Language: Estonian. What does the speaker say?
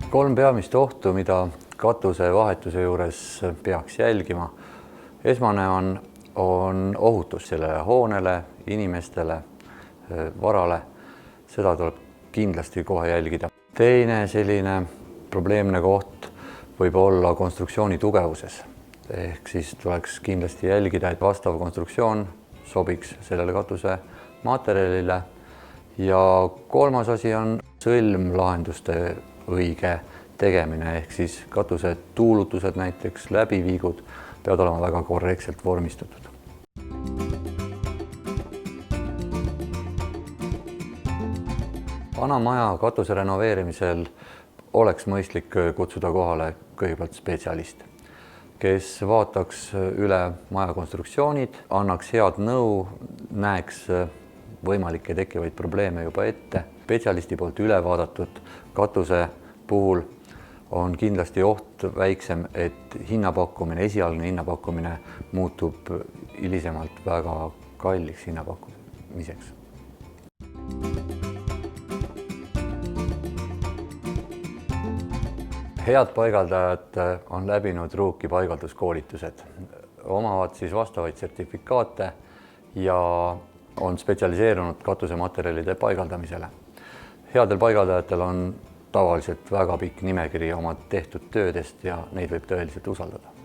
3 peamist ohtu, mida katuse vahetuse juures peaks jälgima. Esmane on ohutus sellele hoonele, inimestele, varale. Seda tuleb kindlasti kohe jälgida. Teine selline probleemne koht võib olla konstruktsiooni tugevuses. Ehk siis tuleks kindlasti jälgida, et vastav konstruktsioon sobiks sellele katuse materjalile. Ja kolmas asi on sõlmlahenduste õige tegemine, ehk siis katuse tuulutused, näiteks läbiviigud peavad olema väga korrektselt vormistatud. Vana maja katuse renoveerimisel oleks mõistlik kutsuda kohale kõigepealt spetsialist, kes vaataks üle maja konstruktsioonid, annaks head nõu, näeks võimalikke tekkivaid probleeme juba ette. Spetsialisti poolt üle vaadatud katuse puhul on kindlasti oht väiksem, et esialgne hinnapakkumine muutub hilisemalt väga kalliks hinnapakkumiseks. Head paigaldajad on läbinud Ruuki paigalduskoolitused, omavad siis vastavaid sertifikaate ja on spetsialiseerunud katusematerjalide paigaldamisele. Headel paigaldajatel on tavaliselt väga pikk nimekiri oma tehtud töödest ja neid võib tõeliselt usaldada.